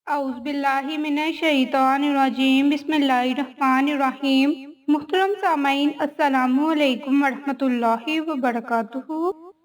اعوذ باللہ من الشیطان الرجیم بسم اللہ الرحمن الرحیم۔ محترم سامعین، السلام علیکم ورحمۃ اللہ وبرکاتہ۔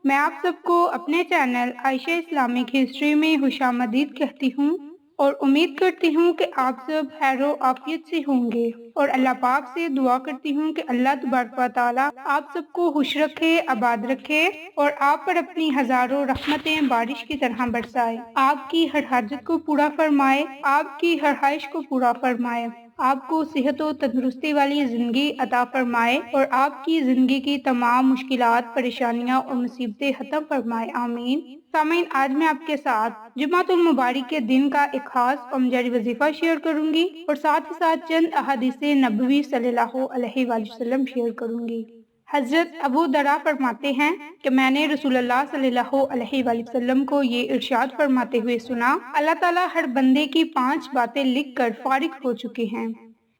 میں آپ سب کو اپنے چینل عائشہ اسلامک ہسٹری میں خوش آمدید کہتی ہوں اور امید کرتی ہوں کہ آپ سب خیر و عافیت سے ہوں گے، اور اللہ پاک سے دعا کرتی ہوں کہ اللہ تبارک و تعالیٰ آپ سب کو خوش رکھے، آباد رکھے اور آپ پر اپنی ہزاروں رحمتیں بارش کی طرح برسائے، آپ کی ہر حاجت کو پورا فرمائے، آپ کی ہر خواہش کو پورا فرمائے، آپ کو صحت و تندرستی والی زندگی عطا فرمائے اور آپ کی زندگی کی تمام مشکلات، پریشانیاں اور مصیبتیں ختم فرمائے، آمین۔ سامعین، آج میں آپ کے ساتھ جمعۃ المبارک کے دن کا ایک خاص اور جاری وظیفہ شیئر کروں گی اور ساتھ ہی ساتھ چند احادیث نبوی صلی اللہ علیہ وآلہ وسلم شیئر کروں گی۔ حضرت ابو درا فرماتے ہیں کہ میں نے رسول اللہ صلی اللہ علیہ وآلہ وسلم کو یہ ارشاد فرماتے ہوئے سنا، اللہ تعالیٰ ہر بندے کی 5 باتیں لکھ کر فارغ ہو چکے ہیں: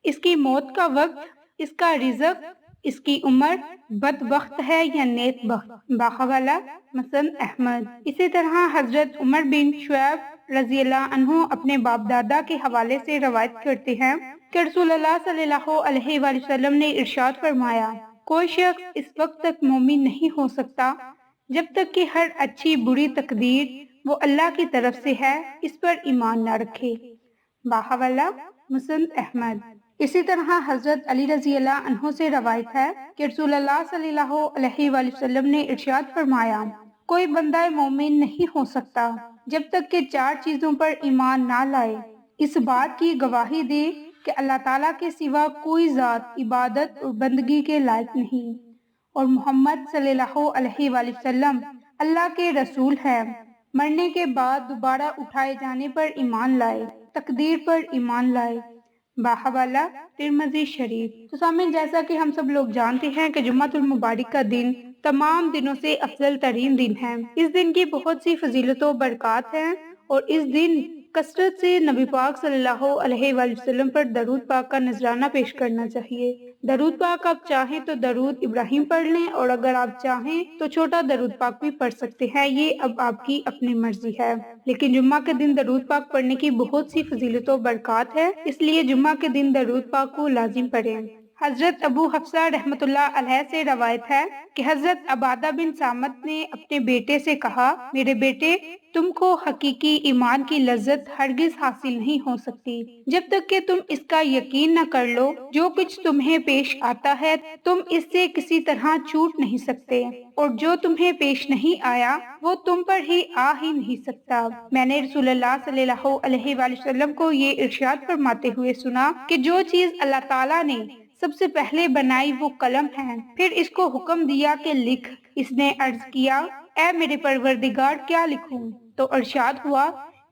اس کی موت کا وقت، اس کا رزق، اس کی عمر، بدبخت ہے یا نیک بخت، باحوالہ مسند احمد۔ اسی طرح حضرت عمر بن شعیب رضی اللہ عنہ اپنے باپ دادا کے حوالے سے روایت کرتے ہیں کہ رسول اللہ صلی اللہ علیہ وآلہ وسلم نے ارشاد فرمایا، کوئی شخص اس وقت تک مومن نہیں ہو سکتا جب تک کہ ہر اچھی بری تقدیر وہ اللہ کی طرف سے ہے اس پر ایمان نہ رکھے، باحوالہ مسند احمد۔ اسی طرح حضرت علی رضی اللہ عنہ سے روایت ہے کہ رسول اللہ صلی اللہ علیہ وآلہ وسلم نے ارشاد فرمایا، کوئی بندہ مومن نہیں ہو سکتا جب تک کہ 4 چیزوں پر ایمان نہ لائے، اس بات کی گواہی دے کہ اللہ تعالیٰ کے سوا کوئی ذات عبادت اور بندگی کے لائق نہیں، اور محمد صلی اللہ علیہ وآلہ وسلم اللہ کے رسول ہے، مرنے کے بعد دوبارہ اٹھائے جانے پر ایمان لائے، تقدیر پر ایمان لائے، باحوالہ ترمذی شریف۔ تو سامعین، جیسا کہ ہم سب لوگ جانتے ہیں کہ جمعۃ المبارک کا دن تمام دنوں سے افضل ترین دن ہے۔ اس دن کی بہت سی فضیلت و برکات ہیں اور اس دن کثرت سے نبی پاک صلی اللہ علیہ وآلہ وسلم پر درود پاک کا نذرانہ پیش کرنا چاہیے۔ درود پاک آپ چاہیں تو درود ابراہیم پڑھ لیں، اور اگر آپ چاہیں تو چھوٹا درود پاک بھی پڑھ سکتے ہیں، یہ اب آپ کی اپنی مرضی ہے، لیکن جمعہ کے دن درود پاک پڑھنے کی بہت سی فضیلت و برکات ہے، اس لیے جمعہ کے دن درود پاک کو لازم پڑھیں۔ حضرت ابو حفصہ رحمۃ اللہ علیہ سے روایت ہے کہ حضرت عبادہ بن صامت نے اپنے بیٹے سے کہا، میرے بیٹے، تم کو حقیقی ایمان کی لذت ہرگز حاصل نہیں ہو سکتی جب تک کہ تم اس کا یقین نہ کر لو، جو کچھ تمہیں پیش آتا ہے تم اس سے کسی طرح چھوٹ نہیں سکتے، اور جو تمہیں پیش نہیں آیا وہ تم پر ہی آ ہی نہیں سکتا۔ میں نے رسول اللہ صلی اللہ علیہ وآلہ وسلم کو یہ ارشاد فرماتے ہوئے سنا کہ جو چیز اللہ تعالیٰ نے سب سے پہلے بنائی وہ قلم ہے، پھر اس کو حکم دیا کہ لکھ۔ اس نے عرض کیا، اے میرے پروردگار، کیا لکھوں؟ تو ارشاد ہوا،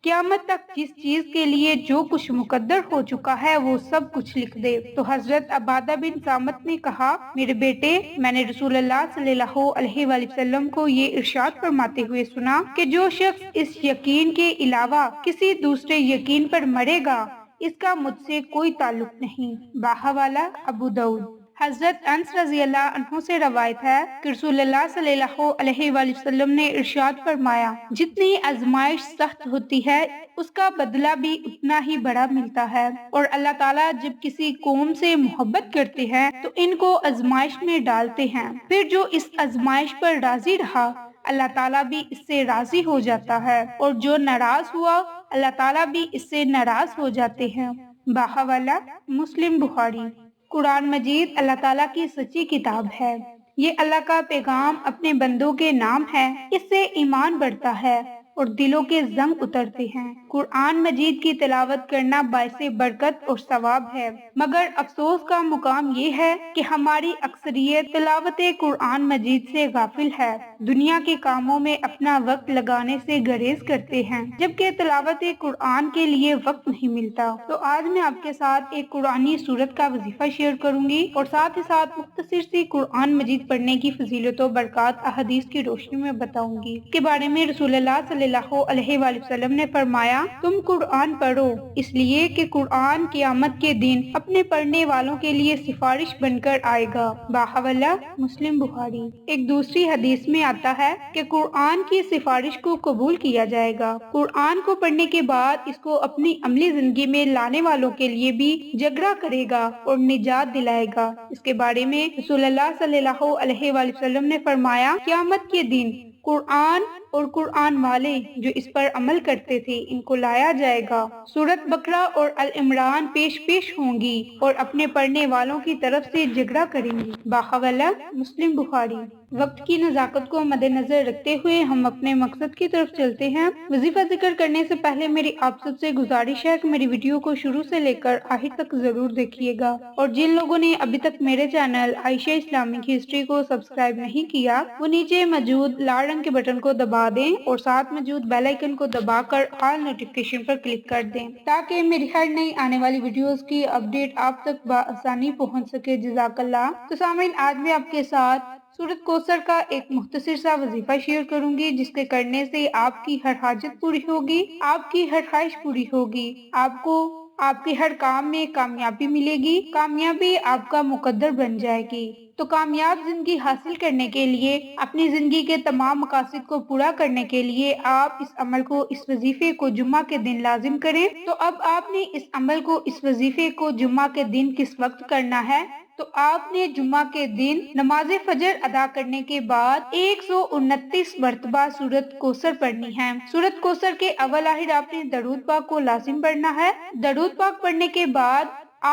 قیامت تک جس چیز کے لیے جو کچھ مقدر ہو چکا ہے وہ سب کچھ لکھ دے۔ تو حضرت عبادہ بن صامت نے کہا، میرے بیٹے، میں نے رسول اللہ صلی اللہ علیہ وآلہ وسلم کو یہ ارشاد فرماتے ہوئے سنا کہ جو شخص اس یقین کے علاوہ کسی دوسرے یقین پر مرے گا اس کا مجھ سے کوئی تعلق نہیں، باحوالہ ابو داؤد۔ حضرت انس رضی اللہ عنہ سے روایت ہے کہ رسول اللہ صلی اللہ علیہ وآلہ وسلم نے ارشاد فرمایا، جتنی آزمائش سخت ہوتی ہے اس کا بدلہ بھی اتنا ہی بڑا ملتا ہے، اور اللہ تعالیٰ جب کسی قوم سے محبت کرتے ہیں تو ان کو آزمائش میں ڈالتے ہیں، پھر جو اس آزمائش پر راضی رہا اللہ تعالیٰ بھی اس سے راضی ہو جاتا ہے، اور جو ناراض ہوا اللہ تعالیٰ بھی اس سے ناراض ہو جاتے ہیں، باحوالہ مسلم بخاری۔ قرآن مجید اللہ تعالیٰ کی سچی کتاب ہے، یہ اللہ کا پیغام اپنے بندوں کے نام ہے، اس سے ایمان بڑھتا ہے اور دلوں کے زنگ اترتے ہیں۔ قرآن مجید کی تلاوت کرنا باعث برکت اور ثواب ہے، مگر افسوس کا مقام یہ ہے کہ ہماری اکثریت تلاوت قرآن مجید سے غافل ہے، دنیا کے کاموں میں اپنا وقت لگانے سے گریز کرتے ہیں، جبکہ تلاوت قرآن کے لیے وقت نہیں ملتا۔ تو آج میں آپ کے ساتھ ایک قرآنی سورت کا وظیفہ شیئر کروں گی اور ساتھ ہی ساتھ مختصر سی قرآن مجید پڑھنے کی فضیلت و برکات احادیث کی روشنی میں بتاؤں گی، کے بارے میں رسول اللہ صلی اللہ علیہ وآلہ وسلم نے فرمایا تم قرآن پڑھو اس لیے کہ قرآن قیامت کے دن اپنے پڑھنے والوں کے لیے سفارش بن کر آئے گا۔ باحوالہ مسلم بخاری۔ ایک دوسری حدیث میں آتا ہے کہ قرآن کی سفارش کو قبول کیا جائے گا۔ قرآن کو پڑھنے کے بعد اس کو اپنی عملی زندگی میں لانے والوں کے لیے بھی جھگڑا کرے گا اور نجات دلائے گا۔ اس کے بارے میں رسول اللہ صلی اللہ علیہ وآلہ وسلم نے فرمایا قیامت کے دن قرآن اور قرآن والے جو اس پر عمل کرتے تھے ان کو لایا جائے گا۔ سورۃ بقرہ اور العمران پیش ہوں گی اور اپنے پڑھنے والوں کی طرف سے جھگڑا کریں گی۔ باحوالہ مسلم بخاری۔ وقت کی نزاکت کو مد نظر رکھتے ہوئے ہم اپنے مقصد کی طرف چلتے ہیں۔ وظیفہ ذکر کرنے سے پہلے میری آپ سب سے گزارش ہے کہ میری ویڈیو کو شروع سے لے کر آخر تک ضرور دیکھیے گا، اور جن لوگوں نے ابھی تک میرے چینل عائشہ اسلامک ہسٹری کو سبسکرائب نہیں کیا وہ نیچے موجود لال رنگ کے بٹن کو دبا دیں اور ساتھ موجود بیل آئیکن کو دبا کر آل نوٹیفیکیشن پر کلک کر دیں تاکہ میری ہر نئی آنے والی ویڈیوز کی اپڈیٹ آپ تک بآسانی پہنچ سکے۔ جزاک اللہ۔ تو سامعین، آج میں آپ کے ساتھ سورۃ کوثر کا ایک مختصر سا وظیفہ شیئر کروں گی جس کے کرنے سے آپ کی ہر حاجت پوری ہوگی، آپ کی ہر خواہش پوری ہوگی، آپ کو آپ کے ہر کام میں کامیابی ملے گی، کامیابی آپ کا مقدر بن جائے گی۔ تو کامیاب زندگی حاصل کرنے کے لیے، اپنی زندگی کے تمام مقاصد کو پورا کرنے کے لیے آپ اس عمل کو، اس وظیفے کو جمعہ کے دن لازم کریں۔ تو اب آپ نے اس عمل کو، اس وظیفے کو جمعہ کے دن کس وقت کرنا ہے؟ تو آپ نے جمعہ کے دن نماز فجر ادا کرنے کے بعد 129 مرتبہ سورۃ کوثر پڑھنی ہے۔ سورۃ کوثر کے اول آخر آپ نے درود پاک کو لازم پڑھنا ہے۔ درود پاک پڑھنے کے بعد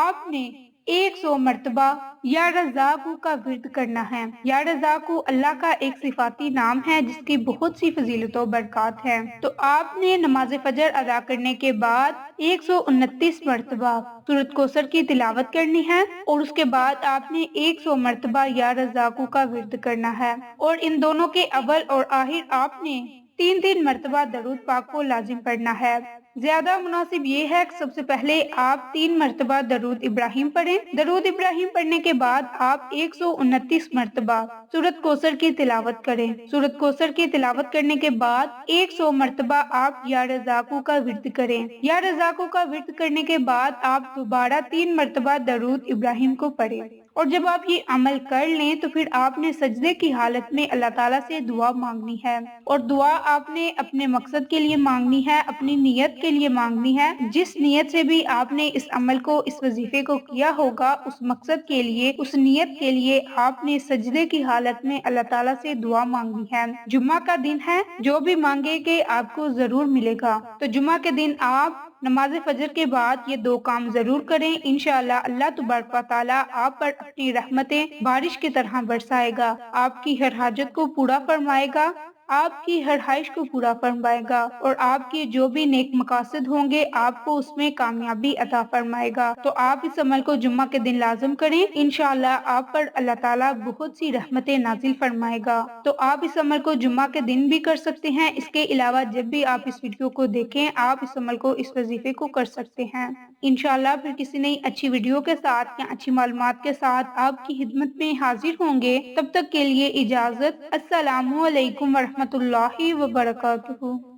آپ نے 100 مرتبہ یا رزاق کا ورد کرنا ہے۔ یا رزاق اللہ کا ایک صفاتی نام ہے جس کی بہت سی فضیلت و برکات ہیں۔ تو آپ نے نماز فجر ادا کرنے کے بعد 129 مرتبہ سورۃ کوثر کی تلاوت کرنی ہے، اور اس کے بعد آپ نے 100 مرتبہ یا رزاق کا ورد کرنا ہے، اور ان دونوں کے اول اور آخر آپ نے 3 مرتبہ درود پاک کو لازم پڑھنا ہے۔ زیادہ مناسب یہ ہے کہ سب سے پہلے آپ 3 مرتبہ درود ابراہیم پڑھیں۔ درود ابراہیم پڑھنے کے بعد آپ 129 مرتبہ سورۃ کوثر کی تلاوت کریں۔ سورۃ کوثر کی تلاوت کرنے کے بعد 100 مرتبہ آپ یا رزاق کا ورد کریں۔ یا رزاق کا ورد کرنے کے بعد آپ دوبارہ 3 مرتبہ درود ابراہیم کو پڑھیں، اور جب آپ یہ عمل کر لیں تو پھر آپ نے سجدے کی حالت میں اللہ تعالیٰ سے دعا مانگنی ہے، اور دعا آپ نے اپنے مقصد کے لیے مانگنی ہے، اپنی نیت کے لیے مانگنی ہے۔ جس نیت سے بھی آپ نے اس عمل کو، اس وظیفے کو کیا ہوگا، اس مقصد کے لیے، اس نیت کے لیے آپ نے سجدے کی حالت میں اللہ تعالیٰ سے دعا مانگنی ہے۔ جمعہ کا دن ہے، جو بھی مانگے گے آپ کو ضرور ملے گا۔ تو جمعہ کے دن آپ نماز فجر کے بعد یہ 2 کام ضرور کریں۔ انشاءاللہ اللہ تبارک و تعالیٰ آپ پر اپنی رحمتیں بارش کی طرح برسائے گا، آپ کی ہر حاجت کو پورا فرمائے گا، آپ کی ہر خواہش کو پورا فرمائے گا، اور آپ کے جو بھی نیک مقاصد ہوں گے آپ کو اس میں کامیابی عطا فرمائے گا۔ تو آپ اس عمل کو جمعہ کے دن لازم کریں، انشاءاللہ آپ پر اللہ تعالیٰ بہت سی رحمتیں نازل فرمائے گا۔ تو آپ اس عمل کو جمعہ کے دن بھی کر سکتے ہیں، اس کے علاوہ جب بھی آپ اس ویڈیو کو دیکھیں آپ اس عمل کو، اس وظیفے کو کر سکتے ہیں۔ انشاءاللہ پھر کسی نئی اچھی ویڈیو کے ساتھ یا اچھی معلومات کے ساتھ آپ کی خدمت میں حاضر ہوں گے۔ تب تک کے لیے اجازت۔ السلام علیکم ورحمۃ اللہ وبرکاتہ۔